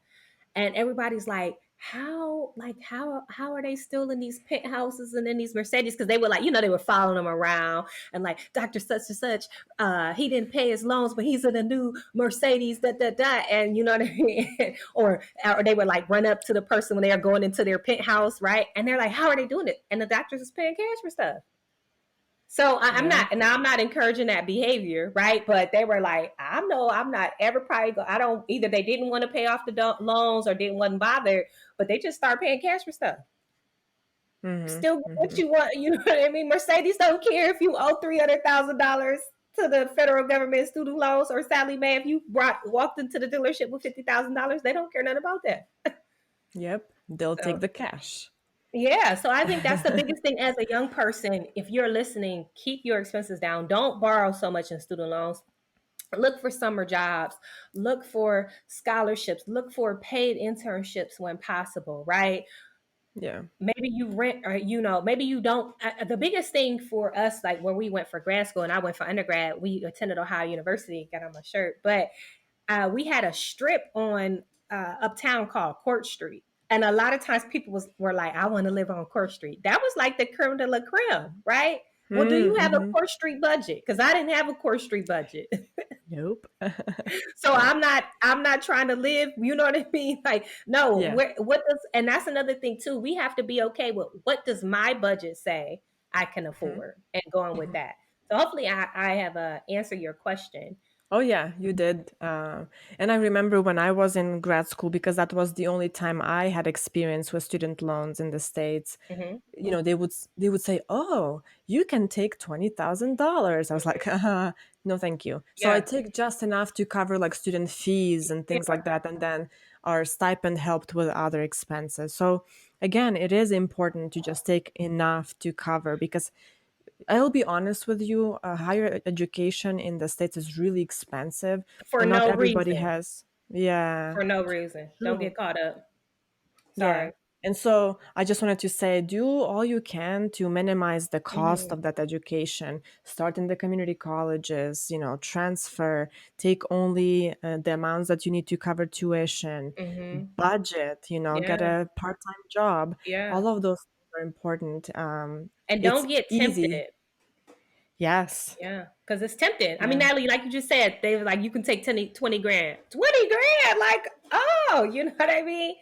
and everybody's like how are they still in these penthouses and in these Mercedes, because they were like, they were following them around and like Dr. such and such, he didn't pay his loans but he's in a new Mercedes and you know what I mean. Or they would like run up to the person when they are going into their penthouse, right, and they're like, how are they doing it, and the doctors is paying cash for stuff. So Yeah. I'm not encouraging that behavior, right? But they were like, I'm not ever probably I don't either. They didn't want to pay off the loans or didn't wasn't bothered, but they just start paying cash for stuff. Still get Mm-hmm. what Mm-hmm. you want, you know what I mean? Mercedes don't care if you owe $300,000 to the federal government student loans, or Sally Mae, if you walked into the dealership with $50,000, they don't care nothing about that. Yep. They'll take So the cash. yeah, so I think that's the biggest thing as a young person. If you're listening, keep your expenses down. Don't borrow so much in student loans. Look for summer jobs, look for scholarships, look for paid internships when possible, right? Yeah. Maybe you rent, or maybe you don't. The biggest thing for us, like when we went for grad school and I went for undergrad, we attended Ohio University, got on my shirt, but we had a strip on uptown called Court Street. And a lot of times people were like, I want to live on Court Street. That was like the creme de la creme, right? Well, do you have a Mm-hmm. Court Street budget? Because I didn't have a Court Street budget. Nope. So Yeah. I'm not trying to live, you know what I mean? Like, no, Yeah. what does, and that's another thing too. We have to be okay with what does my budget say I can Mm-hmm. afford, and going with Mm-hmm. that. So hopefully I have answered your question. Oh, yeah, you did. And I remember when I was in grad school, because that was the only time I had experience with student loans in the States. Hmm. They would say, "Oh, you can take $20,000." I was like, "No, thank you." So I Yeah. take just enough to cover like student fees and things like that, and then our stipend helped with other expenses. So again, it is important to just take enough to cover, because I'll be honest with you, higher education in the States is really expensive, For and not no everybody reason. has. Yeah, For no reason. Don't true. get caught up. Yeah. Sorry. And so I just wanted to say, do all you can to minimize the cost Hmm. of that education. Start in the community colleges, transfer, take only the amounts that you need to cover tuition, Hmm. budget, get Yeah. a part-time job. Yeah. All of those things are important. And It's don't get easy. tempted. Yes. Yeah, because it's tempting. I mean, Yeah. Natalie, like you just said, they were like, you can take 20 grand. 20 grand? Like, oh, you know what I mean?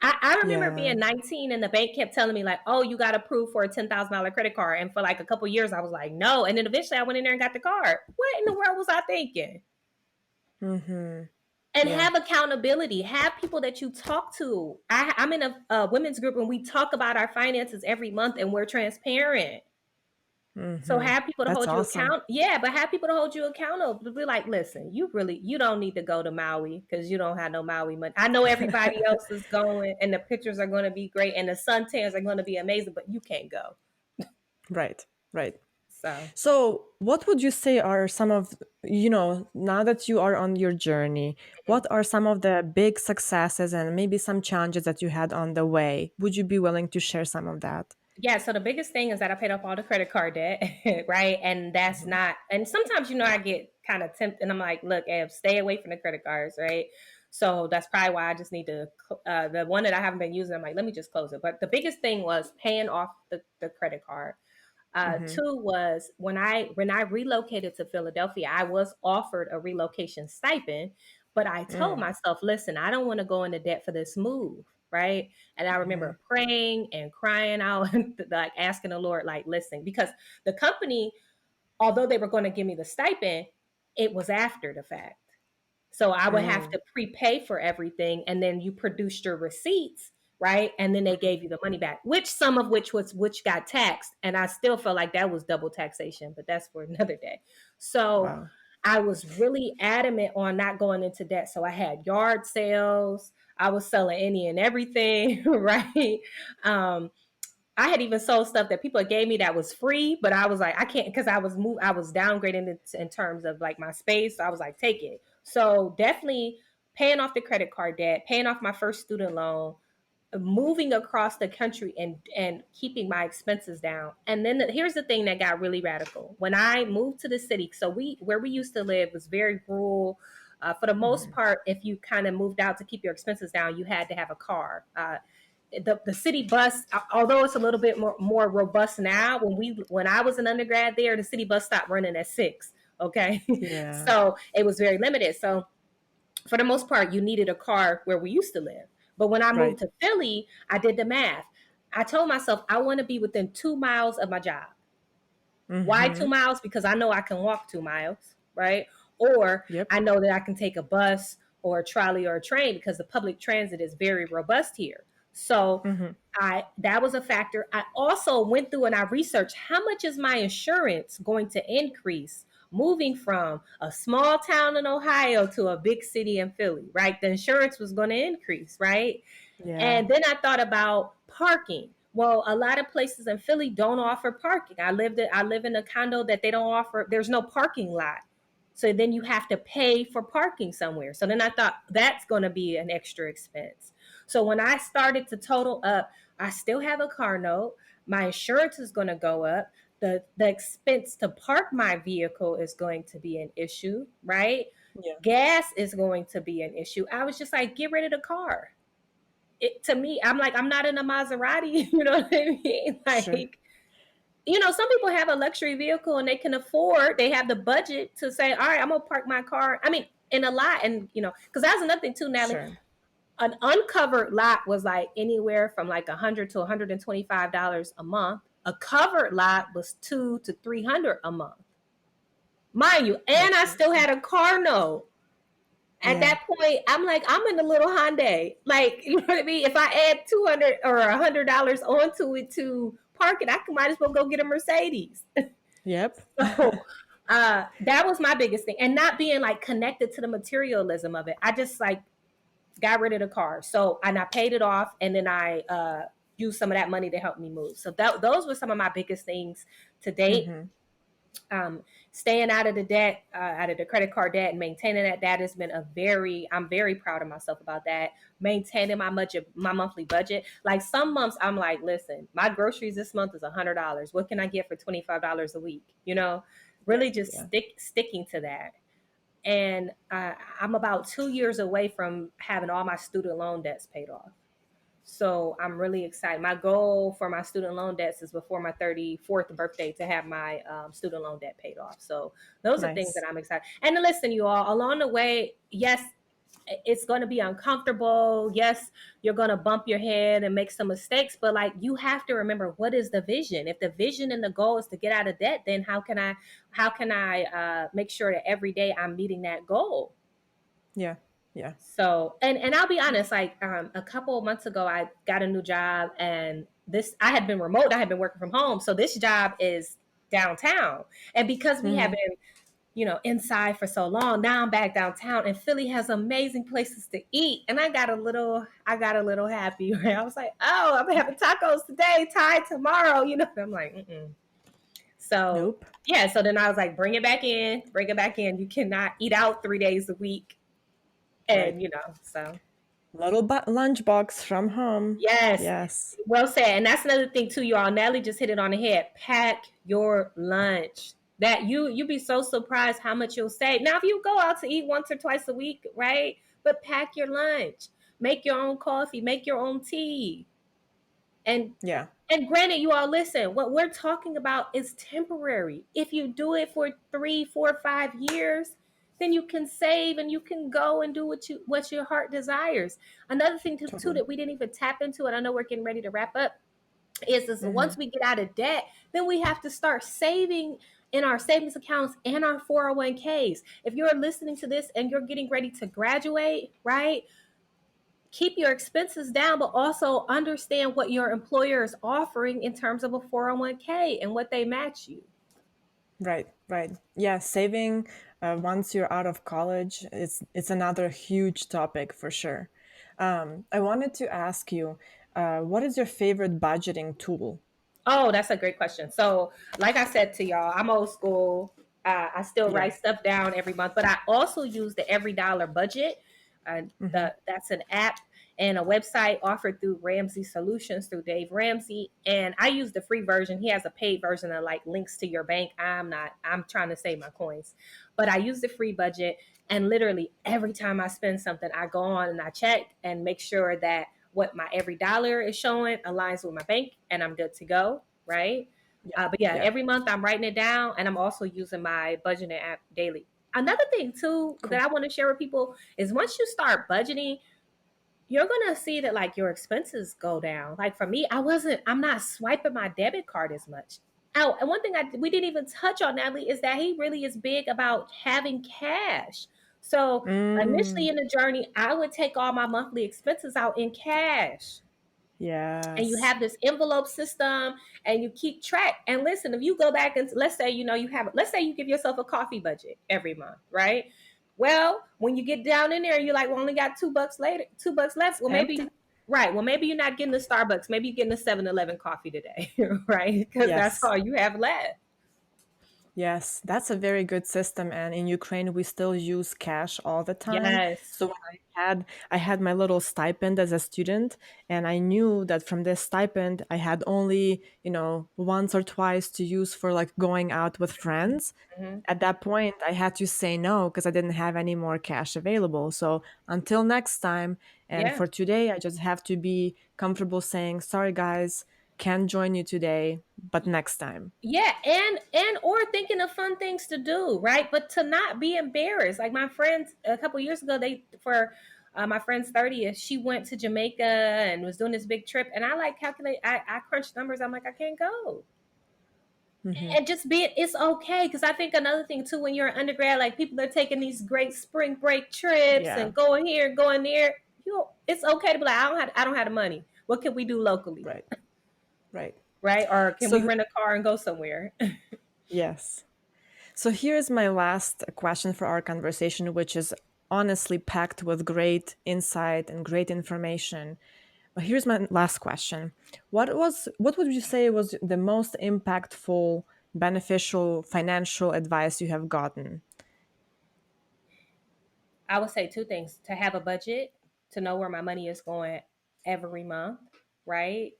I remember Yeah. being 19 and the bank kept telling me, like, oh, you got approved for a $10,000 credit card. And for like a couple years, I was like, no. And then eventually I went in there and got the card. What in the world was I thinking? Mm-hmm. And Yeah. have accountability. Have people that you talk to. I'm in a women's group and we talk about our finances every month and we're transparent. So Mm-hmm. have people to That's hold you awesome. account. Yeah, but have people to hold you accountable. Be like, listen, you don't need to go to Maui because you don't have no Maui money. I know everybody else is going, and the pictures are going to be great, and the suntans are going to be amazing, but you can't go. Right. Right. So So, what would you say are some of, now that you are on your journey, mhm. what are some of the big successes and maybe some challenges that you had on the way? Would you be willing to share some of that? Yeah, so the biggest thing is that I paid off all the credit card debt, right? And that's Mhm. not, and sometimes, I get kind of tempted and I'm like, look, Eb, stay away from the credit cards, right? So that's probably why I just need to, the one that I haven't been using, I'm like, let me just close it. But the biggest thing was paying off the credit card. Mm-hmm. Two was when I relocated to Philadelphia, I was offered a relocation stipend, but I told Mm. myself, listen, I don't want to go into debt for this move, right? And I Mm-hmm. remember praying and crying out, and like asking the Lord, like, listen, because the company, although they were going to give me the stipend, it was after the fact. So I would have Mm. to prepay for everything, and then you produced your receipts, right? And then they gave you the money back, which some of which got taxed, and I still felt like that was double taxation, but that's for another day. So Wow. I was really adamant on not going into debt. So I had yard sales. I was selling any and everything, right? Um, I had even sold stuff that people gave me that was free, but I was like, I can't, because I was downgrading it in terms of like my space. So I was like, take it. So definitely paying off the credit card debt, paying off my first student loan, moving across the country and keeping my expenses down. And then here's the thing that got really radical. When I moved to the city, so we where we used to live was very rural. For the most Mm-hmm. part, if you kind of moved out to keep your expenses down, you had to have a car. The city bus, although it's a little bit more robust now, when I was an undergrad there, the city bus stopped running at 6. Okay, Yeah. so it was very limited. So for the most part, you needed a car where we used to live. But when I moved Right. to Philly, I did the math. I told myself I want to be within 2 miles of my job. Why Mm-hmm. 2 miles? Because I know I can walk 2 miles, right? Or Yep. I know that I can take a bus or a trolley or a train because the public transit is very robust here. So Mm-hmm. I that was a factor. I also went through and I researched how much is my insurance going to increase moving from a small town in Ohio to a big city in Philly, right? The insurance was going to increase, right? Yeah. And then I thought about parking. Well, a lot of places in Philly don't offer parking. I live in a condo that they don't offer. There's no parking lot. So then you have to pay for parking somewhere. So then I thought that's going to be an extra expense. So when I started to total up, I still have a car note. My insurance is going to go up. The expense to park my vehicle is going to be an issue, right? Yeah. Gas is going to be an issue. I was just like, get rid of the car. To me, I'm like, I'm not in a Maserati. You know what I mean? Sure. Like, some people have a luxury vehicle and they have the budget to say, all right, I'm gonna park my car. I mean, in a lot, and because that's another thing too, Natalie. Sure. An uncovered lot was like anywhere from like $100 to $125 a month. A covered lot was 200 to 300 a month, mind you. And That's I still crazy. had a car note. At Yeah. that point, I'm like, I'm in a little Hyundai. Like, you know what I mean? If I add 200 or $100 onto it to park it, might as well go get a Mercedes. Yep. So that was my biggest thing. And not being like connected to the materialism of it. I just like got rid of the car. So, and I paid it off, and then I used some of that money to help me move. So those were some of my biggest things to date. Mm-hmm. um, Staying out of the debt, out of the credit card debt, and maintaining that has been I'm very proud of myself about that. Maintaining my monthly budget. Like some months, I'm like, listen, my groceries this month is $100. What can I get for $25 a week? Yep. Really just Yeah. sticking to that. And I'm about 2 years away from having all my student loan debts paid off. So I'm really excited. My goal for my student loan debts is before my 34th birthday to have my student loan debt paid off. So those are things that Nice. I'm excited. And listen, you all, along the way, yes, it's going to be uncomfortable. Yes, you're going to bump your head and make some mistakes, but like you have to remember, what is the vision? If the vision and the goal is to get out of debt, then how can I make sure that every day I'm meeting that goal? Yeah. Yeah. So, and I'll be honest, like a couple of months ago, I got a new job, and this I had been remote. I had been working from home, so this job is downtown. And because we have Mm-hmm. been, inside for so long, now I'm back downtown, and Philly has amazing places to eat. And I got a little happy. Right? I was like, oh, I'm having tacos today, Thai tomorrow. I'm like, mm-mm. So Nope. yeah. So then I was like, bring it back in. You cannot eat out 3 days a week, Right. and so. Little lunchbox from home. Yes, Yes. well said. And that's another thing too, y'all. Nelly just hit it on the head. Pack your lunch. That you be so surprised how much you'll save. Now, if you go out to eat once or twice a week, right? But pack your lunch. Make your own coffee. Make your own tea. And Yeah, and granted, you all listen, what we're talking about is temporary. If you do it for 3, 4, 5 years, then you can save and you can go and do what your heart desires. Another thing too totally. that we didn't even tap into, and I know we're getting ready to wrap up, is once we get out of debt, then we have to start saving in our savings accounts and our 401ks. If you're listening to this and you're getting ready to graduate, right? Keep your expenses down, but also understand what your employer is offering in terms of a 401k and what they match you. Right, right. Yeah, saving once you're out of college, it's another huge topic for sure. I wanted to ask you, what is your favorite budgeting tool? Oh, that's a great question. So, like I said to y'all, I'm old school. I still Yeah. write stuff down every month, but I also use the Every Dollar Budget. Hmm. That's an app and a website offered through Ramsey Solutions through Dave Ramsey, and I use the free version. He has a paid version that like links to your bank. I'm not. I'm trying to save my coins, but I use the free budget, and literally every time I spend something, I go on and I check and make sure that what my every dollar is showing aligns with my bank, and I'm good to go, right? Yeah. But yeah, Yeah. every month I'm writing it down, and I'm also using my budgeting app daily. Another thing too that Cool. I want to share with people is once you start budgeting, you're gonna see that like your expenses go down. Like for me, I'm not swiping my debit card as much. Oh, and one thing we didn't even touch on, Natalie, is that he really is big about having cash. So initially Mm, in the journey, I would take all my monthly expenses out in cash, and you yes. have this envelope system and you keep track. And listen, if you go back and let's say let's say you give yourself a coffee budget every month, right? Well, when you get down in there, you're like, well, only got $2 left. It's Well, empty. maybe right. Well, maybe you're not getting the Starbucks. Maybe you're getting a 7-Eleven coffee today, right? Because that's Yes. all you have left. Yes, that's a very good system. And in Ukraine, we still use cash all the time. Yes. So when I had my little stipend as a student, and I knew that from this stipend, I had only, once or twice to use for like going out with friends. Hmm. At that point, I had to say no because I didn't have any more cash available. So until next time, and Yeah. for today, I just have to be comfortable saying, sorry, guys, can't join you today, but next time. Yeah, and or thinking of fun things to do, right? But to not be embarrassed. Like my friends a couple years ago, they for my friend's 30th, she went to Jamaica and was doing this big trip, and I like calculate. I crunched numbers. I'm like, I can't go, Hmm. and just be it. It's okay because I think another thing too, when you're an undergrad, like people are taking these great spring break trips Yeah, and going here, going there. It's okay to be like, I don't have the money. What can we do locally, right, right. right? Or can we So, rent a car and go somewhere? yes. So here's my last question for our conversation, which is honestly packed with great insight and great information. But here's my last question. What would you say was the most impactful, beneficial financial advice you have gotten? I would say two things: to have a budget, to know where my money is going every month, right?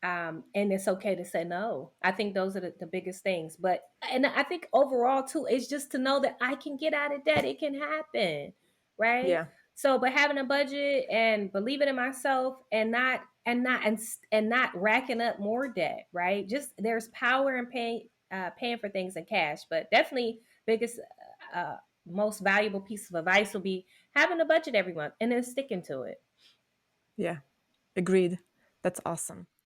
And it's okay to say no. I think those are the biggest things. But and I think overall too, it's just to know that I can get out of debt. It can happen, right? Yeah, So, but having a budget and believing in myself and not racking up more debt, right? Just there's power in paying for things in cash, but definitely biggest most valuable piece of advice will be having a budget every month and then sticking to it. yeah, agreed. That's awesome.